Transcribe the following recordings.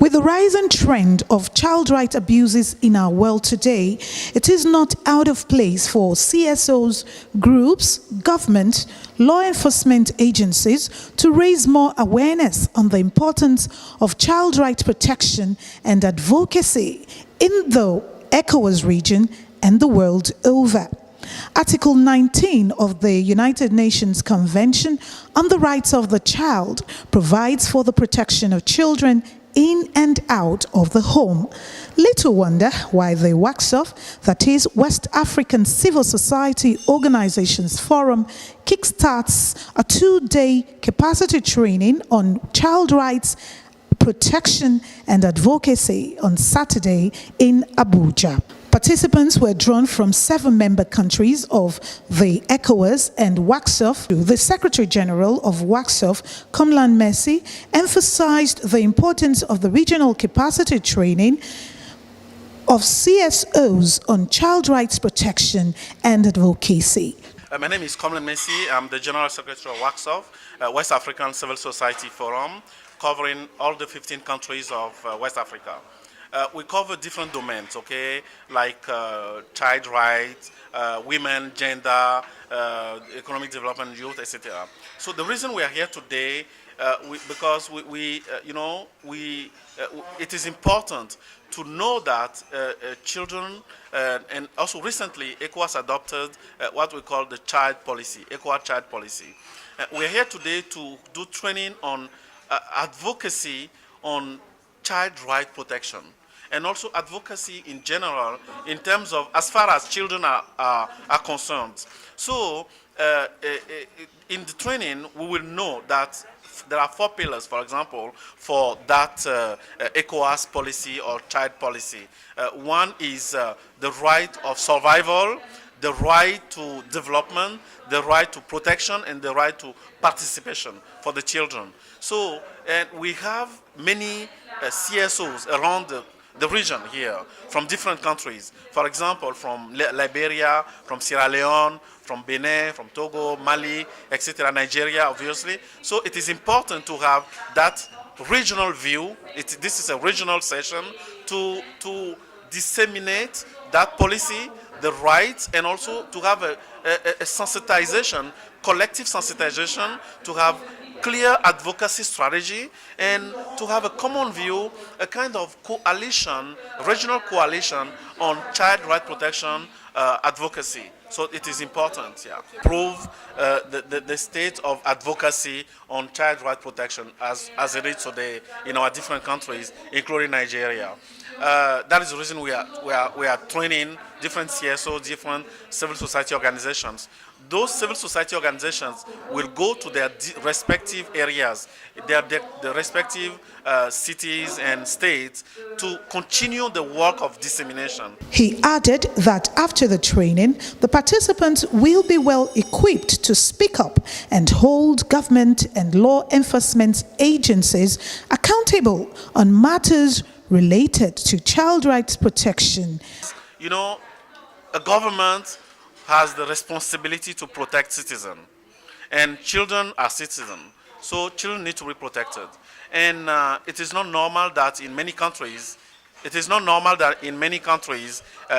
With the rising trend of child rights abuses in our world today, it is not out of place for CSOs, groups, government, law enforcement agencies to raise more awareness on the importance of child rights protection and advocacy in the Ecowas region and the world over. Article 19 of the United Nations Convention on the Rights of the Child provides for the protection of children in and out of the home. Little wonder why the Wacsof, that is West African Civil Society Organizations Forum, kickstarts a 2-day capacity training on child rights protection and advocacy on Saturday in Abuja. Participants were drawn from 7 member countries of the Ecowas and Wacsof. The Secretary General of Wacsof, Komlan Messie, emphasized the importance of the regional capacity training of CSOs on child rights protection and advocacy. My name is Komlan Messie. I'm the General Secretary of Wacsof, West African Civil Society Forum, covering all the 15 countries of West Africa. We cover different domains, okay, like child rights, women, gender, economic development, youth, etc. So the reason we are here today, because it is important to know that children, and also recently Ecowas adopted what we call the child policy, Ecowas child policy. We're here today to do training on advocacy on child right protection, and also advocacy in general in terms of as far as children are concerned. So in the training we will know that there are 4 pillars, for example, for that ECOWAS policy or child policy. One is the right of survival, the right to development, the right to protection, and the right to participation for the children. So we have many CSOs around the region here from different countries. For example, from Liberia, from Sierra Leone, from Benin, from Togo, Mali, etc., Nigeria, obviously. So it is important to have that regional view. This is a regional session to disseminate that policy, the rights, and also to have a sensitization, collective sensitization, to have clear advocacy strategy, and to have a common view, a kind of coalition, regional coalition on child right protection advocacy. So it is important, yeah. Prove the state of advocacy on child right protection as it is today in our different countries, including Nigeria. That is the reason we are training different CSOs, different civil society organizations. Those civil society organizations will go to their respective areas, their respective cities and states, to continue the work of dissemination. He added that after the training, the participants will be well equipped to speak up and hold government and law enforcement agencies accountable on matters related to child rights protection. You know, a government has the responsibility to protect citizens, and children are citizens, so children need to be protected. And it is not normal that in many countries,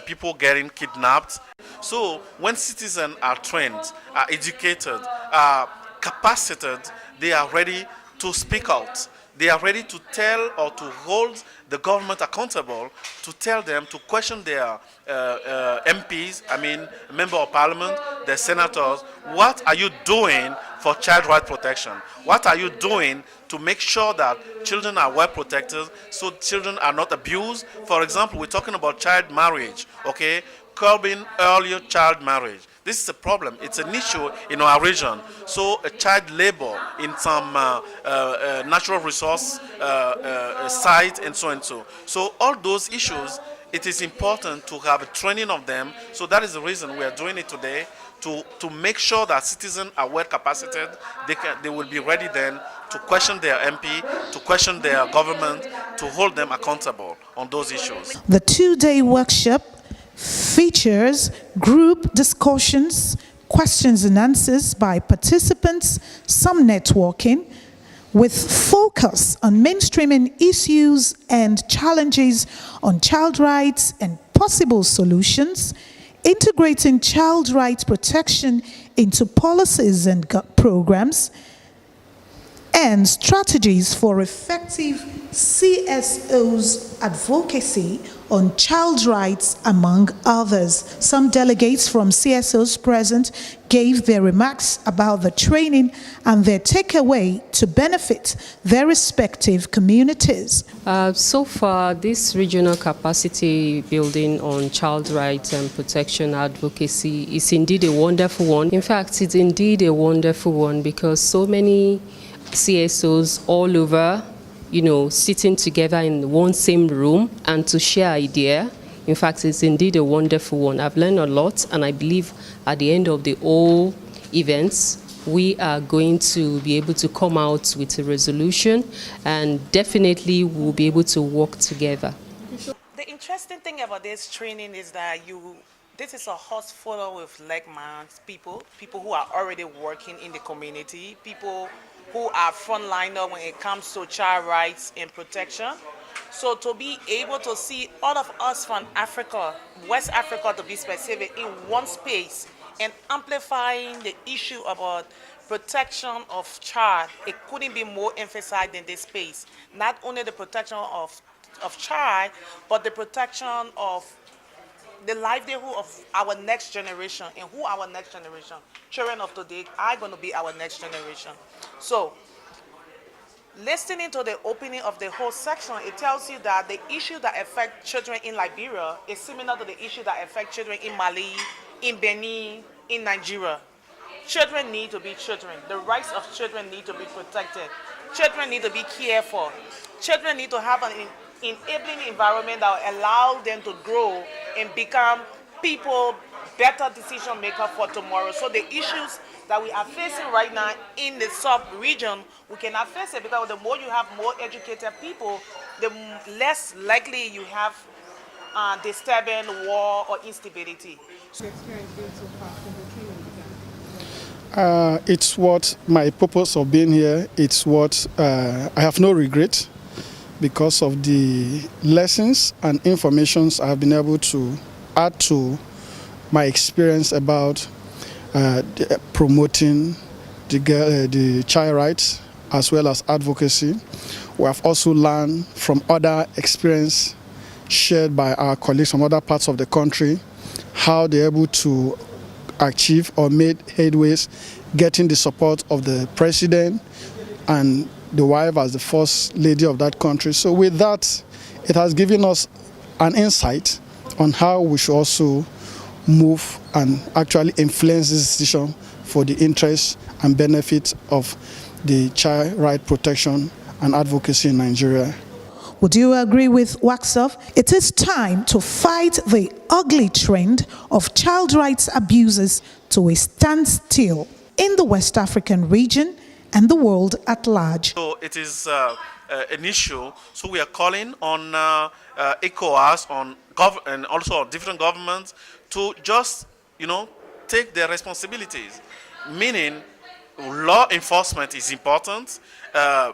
people getting kidnapped. So when citizens are trained, are educated, are capacitated, they are ready to speak out. They are ready to tell or to hold the government accountable, to tell them, to question their MPs, I mean, member of parliament, their senators. What are you doing for child right protection? What are you doing to make sure that children are well protected, so children are not abused? For example, we're talking about child marriage, okay? Curbing earlier child marriage. This is a problem. It's an issue in our region. So child labor in some natural resource site and so and so. So all those issues, it is important to have a training of them. So that is the reason we are doing it today, to make sure that citizens are well capacitated. They will be ready then to question their MP, to question their government, to hold them accountable on those issues. The 2-day workshop features group discussions, questions and answers by participants, some networking, with focus on mainstreaming issues and challenges on child rights and possible solutions, integrating child rights protection into policies and programs, and strategies for effective CSOs advocacy on child rights, among others. Some delegates from CSOs present gave their remarks about the training and their takeaway to benefit their respective communities. So far, this regional capacity building on child rights and protection advocacy is indeed a wonderful one. In fact, it's indeed a wonderful one because so many CSOs all over, sitting together in one same room and to share idea. In fact, it's indeed a wonderful one. I've learned a lot, and I believe at the end of the whole events, we are going to be able to come out with a resolution, and definitely we'll be able to work together. The interesting thing about this training is that this is a house full with like-minded people who are already working in the community, people who are frontliner when it comes to child rights and protection. So to be able to see all of us from Africa, West Africa to be specific, in one space and amplifying the issue about protection of child, it couldn't be more emphasized in this space. Not only the protection of child, but the protection of the livelihood of our next generation. And who our next generation? Children of today are going to be our next generation. So, listening to the opening of the whole section, it tells you that the issue that affect children in Liberia is similar to the issue that affect children in Mali, in Benin, in Nigeria. Children need to be children. The rights of children need to be protected. Children need to be cared for. Children need to have an enabling environment that will allow them to grow and become people, better decision maker for tomorrow. So the issues that we are facing right now in the sub-region, we cannot face it because the more you have more educated people, the less likely you have disturbing, war, or instability. It's what my purpose of being here. It's what I have no regret because of the lessons and informations I have been able to add to my experience about promoting the child rights as well as advocacy. We have also learned from other experience shared by our colleagues from other parts of the country how they're able to achieve or made headways getting the support of the president and the wife as the first lady of that country. So with that, it has given us an insight on how we should also move and actually influence this decision for the interests and benefit of the child right protection and advocacy in Nigeria. Would you agree with Wacsof? It is time to fight the ugly trend of child rights abuses to a standstill in the West African region and the world at large. So it is an issue. So we are calling on Ecowas, and also on different governments to just, take their responsibilities. Meaning, law enforcement is important,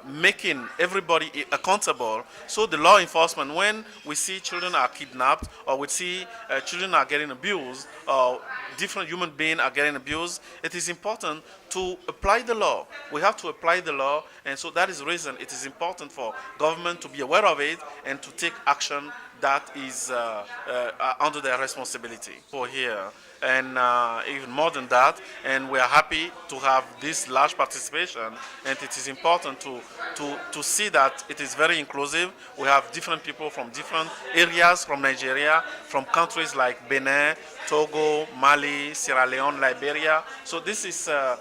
making everybody accountable. So the law enforcement, when we see children are kidnapped or we see children are getting abused or different human beings are getting abused, it is important to apply the law. We have to apply the law, and so that is the reason it is important for government to be aware of it and to take action that is under their responsibility for here. And even more than that, and we are happy to have this large participation, and it is important to see that it is very inclusive. We have different people from different areas, from Nigeria, from countries like Benin, Togo, Mali, Sierra Leone, Liberia. So this is a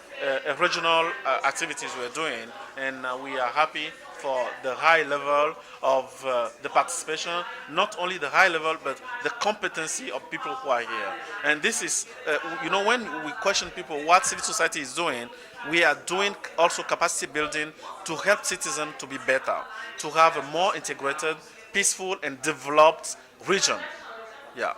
regional activities we're doing, and we are happy for the high level of the participation, not only the high level, but the competency of people who are here. And this is, when we question people what civil society is doing, we are doing also capacity building to help citizens to be better, to have a more integrated, peaceful, and developed region. Yeah.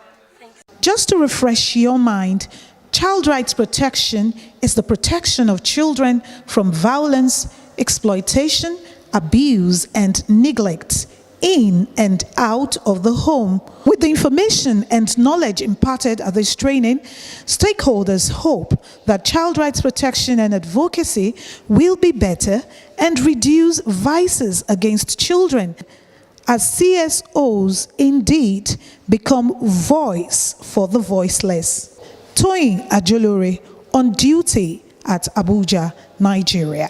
Just to refresh your mind, child rights protection is the protection of children from violence, exploitation, abuse, and neglect in and out of the home. With the information and knowledge imparted at this training, stakeholders hope that child rights protection and advocacy will be better and reduce vices against children, as CSOs indeed become voice for the voiceless. Toyin Ajolore, on duty at Abuja, Nigeria.